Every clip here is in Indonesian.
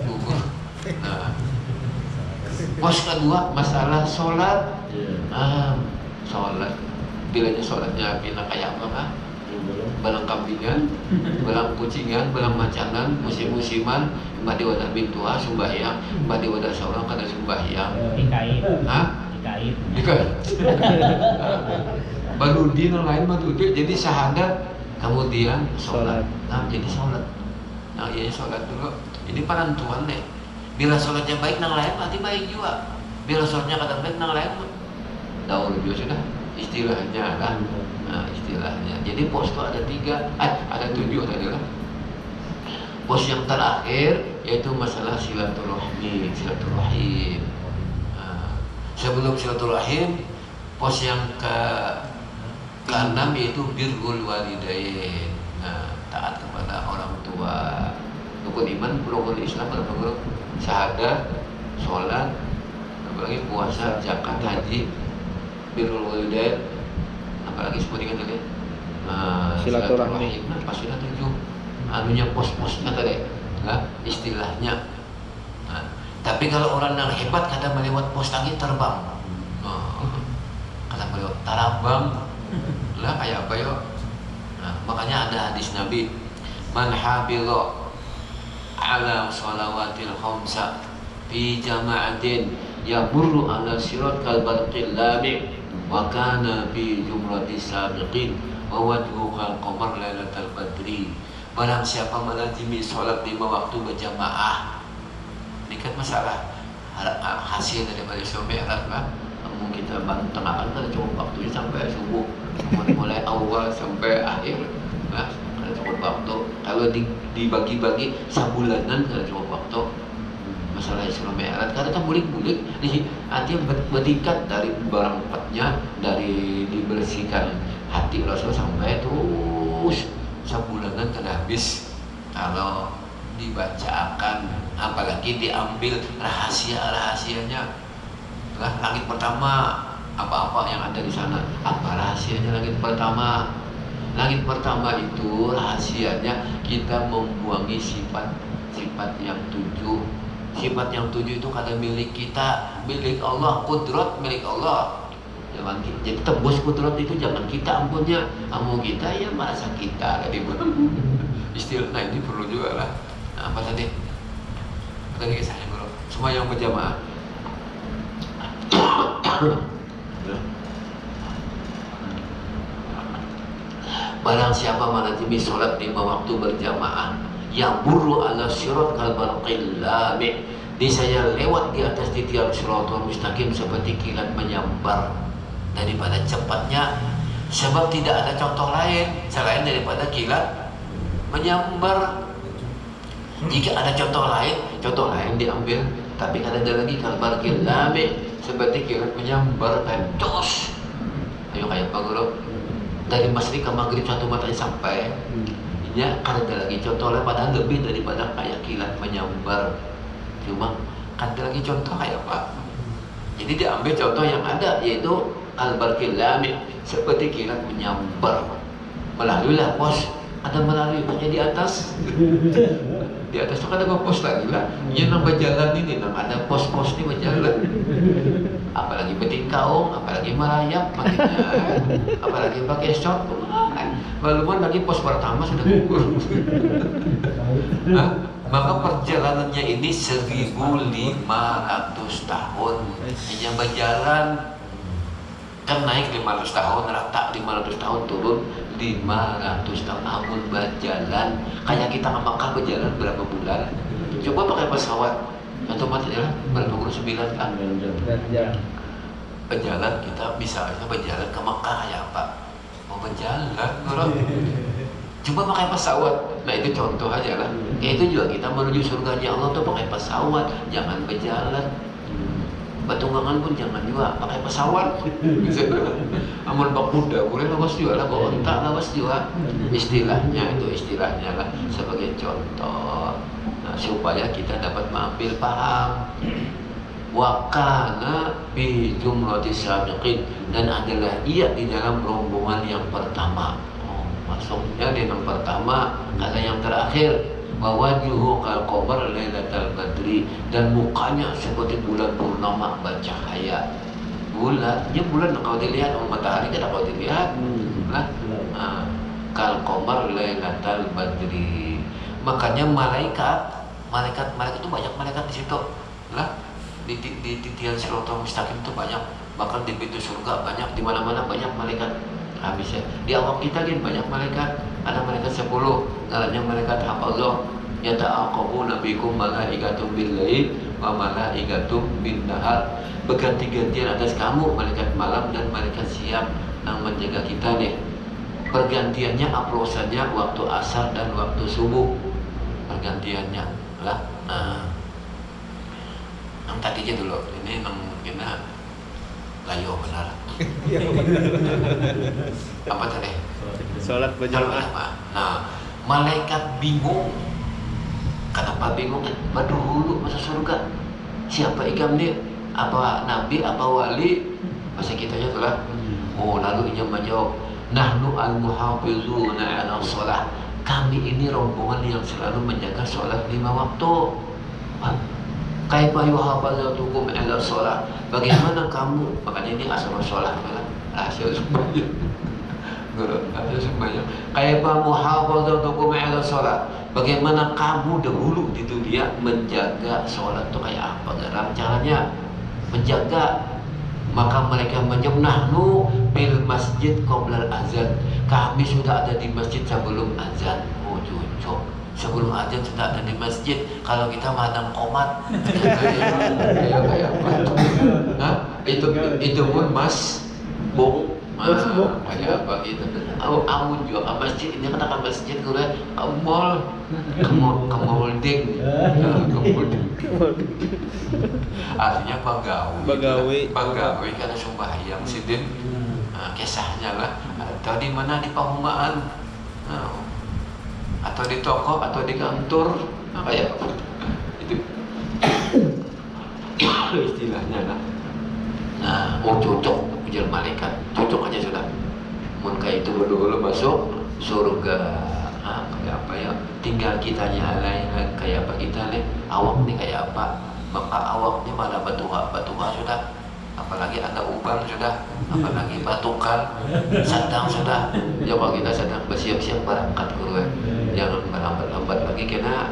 gugur. Nah, pos kedua masalah sholat. Sholat, bilanya sholatnya pindah kayak apa? Balang kambingan, balang kucingan, balang macanan, musim-musiman, mbak wadah bintua sembahyang, mbak wadah seorang kada sembahyang. Dikait. Hah? Dikait. Baru di lain baru jadi syahadat, kemudian sholat. Nah, jadi sholat. Nah, iya sholat dulu. Ini penentuan deh. Bila sholatnya baik, nang lain berarti baik juga. Bila sholatnya kada baik, nang lain daur juga sudah istilahnya kan. Nah, istilahnya. Jadi pos itu ada 3, ada 7 adalah. Pos yang terakhir yaitu masalah silaturahmi, silaturahim. Nah, sebelum silaturahim, pos yang ke-6 yaitu birrul walidain. Nah, taat kepada orang tua. Rukun iman, rukun Islam, rukun syahadat, sholat, apalagi puasa, zakat, haji, birrul walidain, apalagi sebutingan tadi silaturahim. Nah, pasti ada 7 anunya pos-posnya tadi, nah, istilahnya. Nah, tapi kalau orang yang hebat kadang melewat pos lagi terbang, kadang melewat tarabang lah kayak apa yo. Nah, makanya ada hadis Nabi, man hafidha ala shalawatil khamsa fi jama'atin yamurru ala sirat kal barqil lami wa kana fi jumratis sabiqin wa wajhu kal qamar lailatal badri. Barang siapa melazimi sholat 5 waktu berjamaah, ini kan masalah hasil daripada Mi'raj kan. Namun kita tengahkan kan cukup waktunya sampai subuh, mulai awal sampai akhir, nah, kan cukup waktu. Kalau dibagi-bagi sabulanan kan cukup waktu. Masalah Isra Mi'raj karena kan bulik-bulik artinya bertingkat dari barang empatnya, dari dibersihkan hati Rasul sampai terus sabulanan kada habis kalau dibacakan, apalagi diambil rahasia-rahasianya. Lah, langit pertama apa-apa yang ada di sana, apa rahasianya langit pertama? Langit pertama itu rahasianya kita membuangi sifat-sifat yang 7. Sifat yang 7 itu kada milik kita, milik Allah. Kudrat milik Allah. Jangan, jadi tembus kudrat itu jangan kita ampunnya, amu kita ya merasa kita tadi. Istilah ini perlu juga lah. Nah, apa tadi? Apa tadi kisahnya bro? Semua yang berjamaah. Barang siapa melazimi sholat 5 waktu berjamaah, yang buru ala sirat kal barqil lami, saya lewat di atas titian siratul mustaqim seperti kilat menyambar daripada cepatnya, sebab tidak ada contoh lain selain daripada kilat menyambar. Jika ada contoh lain diambil, tapi ada lagi kal barqil lami, seperti kilat menyambar dan dos. Ayo kayak apa guru? Dari masrik ke maghrib 1 matanya sampai ya, ada lagi contohnya padahal lebih daripada kayak kilat menyambar. Cuma ada lagi contoh kayak apa? Jadi diambil contoh yang ada, yaitu al-barqil lami, seperti kilat menyambar. Melaluilah pos, ada melalui hanya di atas. Di atas itu kan ada pos lagi lah. Ini nang berjalan ini, nang ada pos-pos ini berjalan. Apalagi betingkaung, apalagi merayap, apalagi pakai short. Walaupun lagi pos pertama sudah gugur. Nah, maka perjalanannya ini 1500 tahun. Hanya berjalan kan naik 500 tahun, rata 500 tahun, turun 500 tahun. Namun berjalan kayak kita ke Makkah berjalan berapa bulan? Coba pakai pesawat otomatis ya berapa puluh 9 kan? Berjalan kita misalnya berjalan ke Makkah kayak apa? Mau berjalan orang. Coba pakai pesawat. Nah itu contoh aja lah. Kayak itu juga kita menuju surganya Allah tuh pakai pesawat, jangan berjalan. Batunggangan pun jangan juga pakai pesawat. Amun bak kuda boleh lawas juga lah, bawa ontak lawas juga. Istilahnya itu istilahnya lah sebagai contoh. Nah, supaya kita dapat mengambil paham. Wa kana fi jumratis sabiqin, dan adalah ia di dalam rombongan yang pertama. Oh, maksudnya di yang pertama, kata yang terakhir. wa wajhuhu kal qamar lailatal badri, dan mukanya seperti bulan purnama bercahaya. Bulan kalau dilihat, matahari kan kalau dilihat lah, kal qamar lailatal badri. Makanya malaikat itu banyak malaikat di situ lah, di titian Siratal Mustaqim itu banyak, bahkan di pintu surga banyak, di mana-mana banyak malaikat. Habisnya di awak kita kan banyak malaikat, ada malaikat 10, ngarannya malaikat hafazah, yata'aqabuna bikum malaikatum bil-lail wa malaikatum bin-nahar, berganti-gantian atas kamu malaikat malam dan malaikat siang yang menjaga kita nih. Pergantiannya saja waktu asar dan waktu subuh, pergantiannya lah. Yang tadinya dulu ini kita layo benar. Apa tadi? Salat berjamaah. Nah, malaikat bingung. Kenapa bingung? Dulu masuk surga. Siapa ikam dia? Apa nabi? Apa wali? Masa kitanya tuh lah. Oh, lalu ia menjawab, nahnu al-muhafizuna 'ala shalah. Kami ini rombongan yang selalu menjaga sholat 5 waktu. Kaifa yuhafazatukum 'ala shalah? Bagaimana kamu? Makanya ini asal sholat kan? Rahasia sembahyang. Rahasia sembahyang. Kaifa muhafazatukum 'ala shalah? Bagaimana kamu dahulu di dunia menjaga sholat itu kayak apa? Gerak caranya menjaga. Maka mereka menjawab, nahnu bil masjid qabla azan. Kami sudah ada di masjid sebelum azan. Oh cocok. Sebelum azan sudah ada di masjid. Kalau kita madang komat, kayak apa? Hah? Itu pun mas bong. Kayak apa gitu. Amun juga ke masjid, ini katakan masjid gue ke mall, ke molding. Artinya pegawai karena sembahyang sidin, kisahnya lah. Atau di mana, di perumahan, atau di toko, atau di kantor, kayak itu istilahnya lah. Nah, cocok ujar malaikat, cocok aja sudah. Maka itu berdua masuk surga. Kayak apa ya? Tinggal kitanya lain kayak apa kita nih, awak nih kayak apa? Maka awaknya mana batuha sudah, apalagi ada ubang sudah, apalagi batukan, sedang sudah. Coba kita sedang bersiap-siap berangkat keluar. Jangan berlambat-lambat lagi karena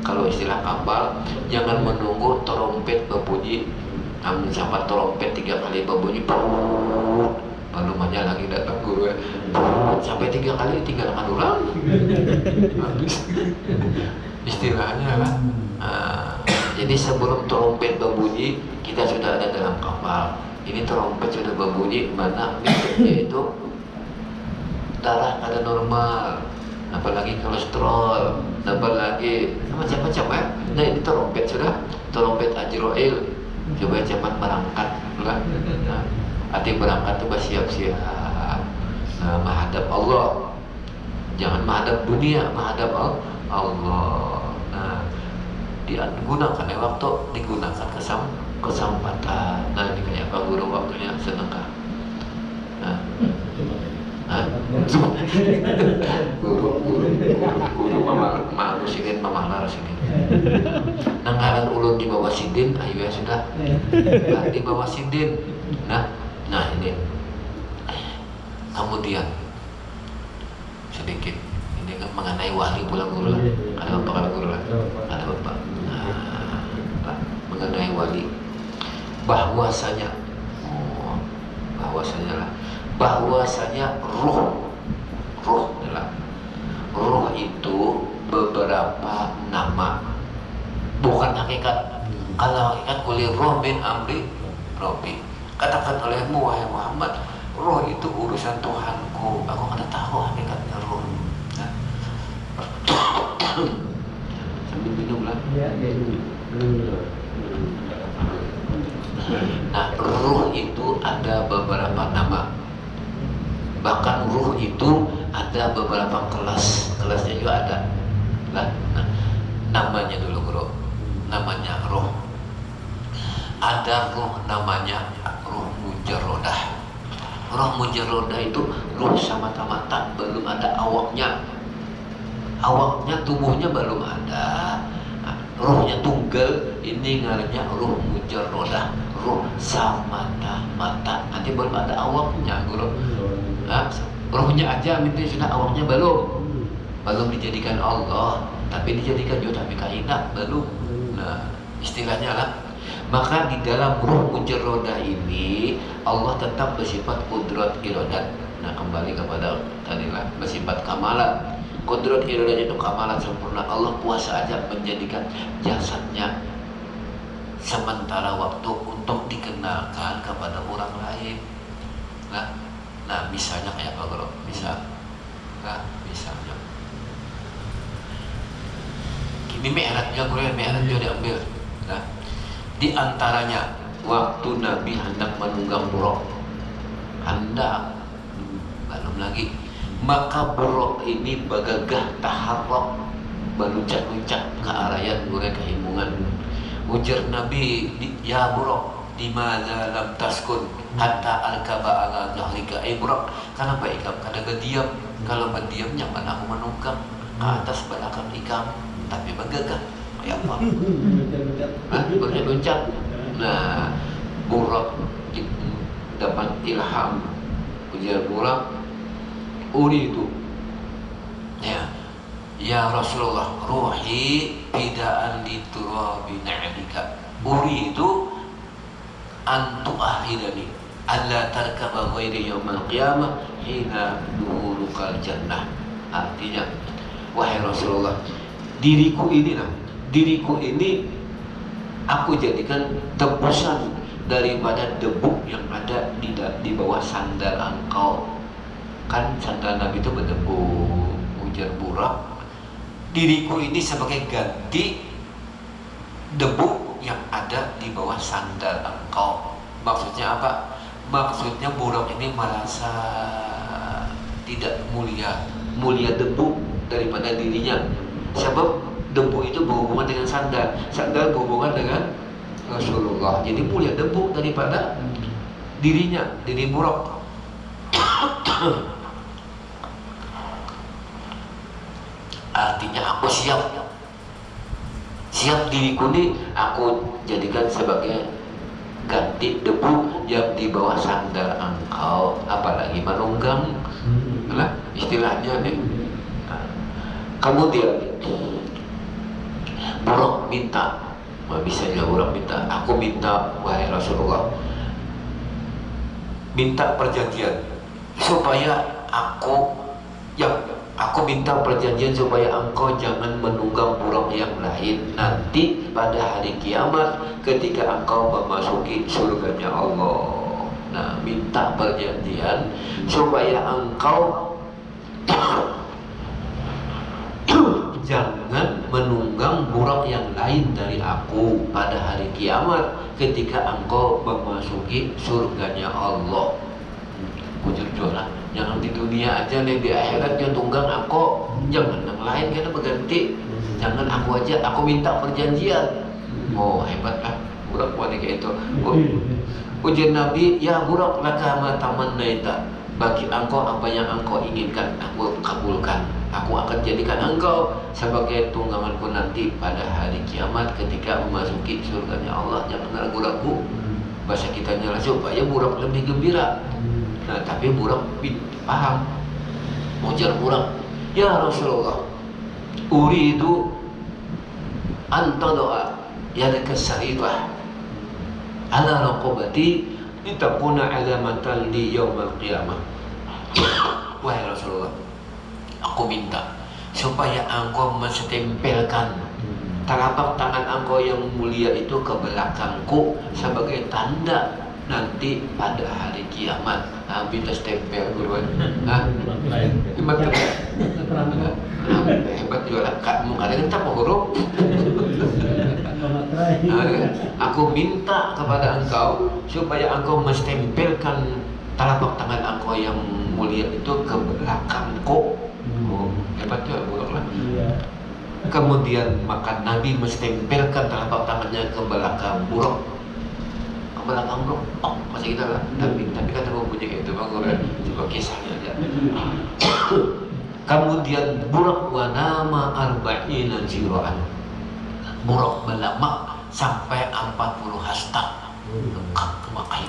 kalau istilah kapal, jangan menunggu trompet berbunyi. Namun sampai trompet 3 kali berbunyi, lalu manja lagi datang gue, sampai 3 kali tinggalkan ulang. Habis istilahnya lah. Jadi sebelum trompet berbunyi, kita sudah ada dalam kapal. Ini trompet sudah berbunyi, mana yaitu darah kada normal, apalagi kolesterol, apalagi macam-macam ya. Nah ini trompet sudah, trompet Ajroil. Coba cepat berangkat lah. Nah, arti berangkat itu bersiap-siap. Nah, menghadap Allah. Jangan menghadap dunia, menghadap Allah. Nah, digunakan waktu, digunakan kesempatan. Nah, ini kayak apa guru waktunya sedekah. Nah, guru mama sidin, mama laras ini. Nanggaran ulun di bawah sidin, ayo ya sudah. Nah, di bawah sidin. Nah ini. Kemudian sedikit ini mengenai wali pulang guru lah. Ada apa kalau guru lah? Ada apa? Mengenai wali. Bahwasanya roh itu beberapa nama, bukan hakikat. Kalau hakikat kulir roh bin amri Robbi, katakan olehmu wahai Muhammad, roh itu urusan Tuhanku, aku kada tahu hakikatnya roh. Nah, sambil minum lah. Nah, ruh itu ada beberapa nama. Bahkan ruh itu ada beberapa kelasnya juga ada. Nah, namanya dulu bro, namanya roh. Ada roh namanya roh mujarrodah. Roh mujarrodah itu roh semata-mata belum ada awaknya. awaknya, tubuhnya belum ada, ruhnya tunggal, ini ngarannya ruh mujarrodah, ruh samata mata, nanti belum ada awaknya guru. Ruhnya aja minta sudah, awaknya belum dijadikan Allah, tapi dijadikan juga tapi kainah belum. Nah istilahnya lah. Maka di dalam ruh mujarrodah ini Allah tetap bersifat kudrat iradat. Nah kembali kepada tadilah bersifat kamalat. Kudrat iradat itu kamalat sempurna. Allah kuasa aja menjadikan jasadnya sementara waktu untuk dikenalkan kepada orang lain. Nah misalnya kayak apa bro? Misalnya ini mi'rajnya bro, mi'rajnya diambil. Nah di antaranya waktu Nabi hendak menunggang buruk, belum lagi, maka buruk ini bagagah taharrok, beluncak-luncak ke arayan mereka himungan. Ujar Nabi, ya buruk, dimana lam taskun hatta al-kaba ala zahrika. Buruk, kenapa ikam? Karena diam. Kalau berdiam jangan aku menunggang ke atas belakang ikam, tapi bagagah kayak apa? Berluncat. Nah buruk dapat ilham. Ujar buruk, uridu ya Rasulullah, ruhi bida'an diturabi na'lika, uridu antu ahidani alla tarkaba ghairi yawmal qiyamah hina duhulukal jannah. Artinya, wahai Rasulullah, diriku ini aku jadikan tebusan daripada debu yang ada di bawah sandal engkau. Kan sandal Nabi itu berdebu. Ujar Buraq, diriku ini sebagai ganti debu yang ada di bawah sandal engkau. Maksudnya apa? Maksudnya Buraq ini merasa tidak mulia debu daripada dirinya. Sebab debu itu berhubungan dengan sandal berhubungan dengan Rasulullah. Jadi mulia debu daripada dirinya, diri Buraq. Artinya aku siap diriku ini aku jadikan sebagai ganti debu yang di bawah sandal engkau, apalagi menunggang lah istilahnya nih. Kemudian Buraq minta, bisa juga Buraq minta, aku minta wahai Rasulullah, minta perjanjian supaya aku minta perjanjian supaya engkau jangan menunggang Buraq yang lain nanti pada hari kiamat ketika engkau memasuki surganya Allah. Nah, minta perjanjian supaya engkau jangan menunggang Buraq yang lain dari aku pada hari kiamat ketika engkau memasuki surganya Allah. Jujur lah, jangan di dunia aja nih, di akhirat dia tunggang aku, jangan yang lain karena berganti. Jangan aku aja, aku minta perjanjian. Oh hebat lah Buraq wanita kayak itu. Ujian Nabi, ya Buraq laka ma tamannaita, bagi engkau apa yang engkau inginkan aku kabulkan. Aku akan jadikan engkau sebagai tungganganku nanti pada hari kiamat ketika memasuki surganya Allah. Jangan ragu-ragu. Bahasa kitanya lah supaya Buraq lebih gembira. Nah tapi Buraq paham. Ujar Buraq, ya Rasulullah, uridu anta doa yadaka sarifah ala raqabati litakuna alamatan li yaumal qiyamah. Wahai Rasulullah, aku minta supaya engkau menstempelkan telapak tangan engkau yang mulia itu ke belakangku sebagai tanda nanti pada hari kiamat. Minta stempel duluan. Hebat juga lah. Kamu kadang tak mau huruf. Aku minta kepada engkau supaya engkau menstempelkan telapak tangan engkau yang mulia itu ke belakangku. Hebat juga Buraq lah. Kemudian maka Nabi menstempelkan telapak tangannya ke belakang Buraq. Belakang Buraq, masih kita lah. Tapi kata mempunyai itu bang, coba kisahnya aja. Kemudian burak wa nama arba'ina zira'an. Burak balamak sampai 40 hasta. Lengkap kemakai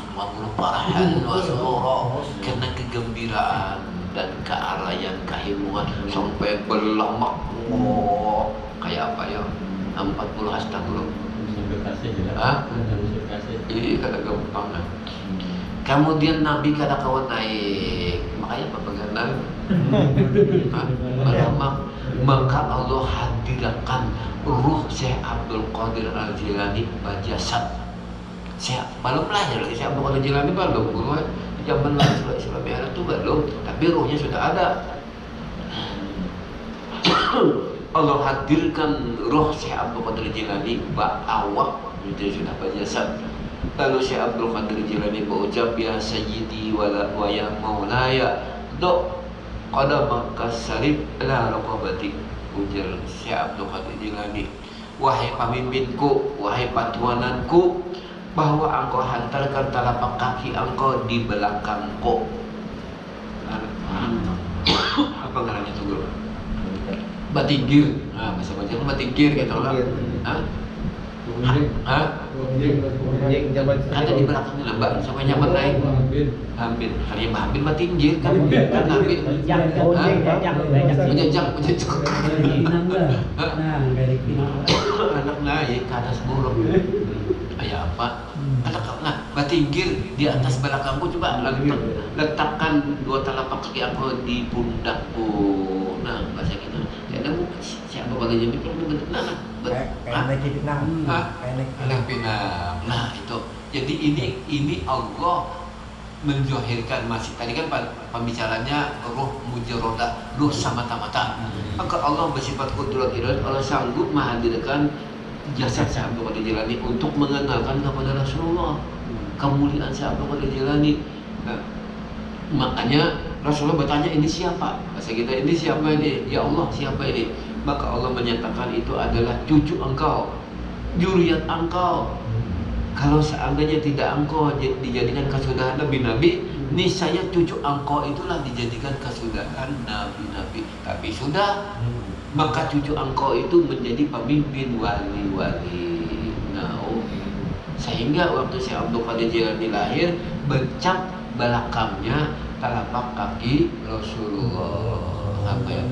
parahan wa surura, karena kegembiraan dan kearayan keilmuan sampai belamak. Oh, kayak apa ya? 40 hasta dulu. Iya, kata gampang. Kemudian Nabi kada kawan naik, makanya apa bagian balamak. Maka Allah hadirkan ruh Syekh Abdul Qadir Al-Jilani bajasad. Saya belum lahir lagi, Syekh Abdul Qadir Jilani belum, zaman Islam era itu belum, tapi ruhnya sudah ada. Allah hadirkan ruh Syekh Abdul Qadir Jilani awak itu sudah bajasad. Lalu Syekh Abdul Qadir Jilani berucap, ya sayyidi wa ya maulaya do qadamaka sarib la raqabati. Ujar Syekh Abdul Qadir Jilani, wahai pemimpinku, wahai patuananku, bahwa engkau hantarkan telapak kaki engkau di belakangku. Apa ngarannya itu guru? Batinggir. Nah, bahasa Banjar batinggir gitu lah. Ada di belakangnya lah, Mbak, sampai nyaman naik. Hampir, kali Mbak hampir batinggir kan hampir. Menjejak. Anak naik ke atas buruk. Kayak apa? Nah, batinggir di atas belakangku, coba letakkan dua telapak kaki aku di pundakku. Nah, bahasa kita. Ada siapa bagi jadi perlu benar. Nah, itu. Jadi ini Allah menjohirkan, masih tadi kan pembicaranya ruh mujarradah, ruh semata-mata. Maka Allah bersifat qudrat iradah, Allah sanggup menghadirkan jasad Syekh Abdul Qadir Jilani untuk mengenalkan kepada Rasulullah kemuliaan Syekh Abdul Qadir Jilani. Nah, makanya Rasulullah bertanya, ini siapa? Bahasa kita, ini siapa ini? Ya Allah, siapa ini? Maka Allah menyatakan itu adalah cucu engkau, juriat engkau. Kalau seandainya tidak engkau dijadikan kesudahan nabi-nabi, niscaya cucu engkau itulah dijadikan kesudahan nabi-nabi. Tapi sudah, maka cucu engkau itu menjadi pemimpin wali-wali. Nah, sehingga waktu Syekh Abdul Qadir Jilani lahir, becak belakangnya telapak kaki Rasulullah. Apa ya,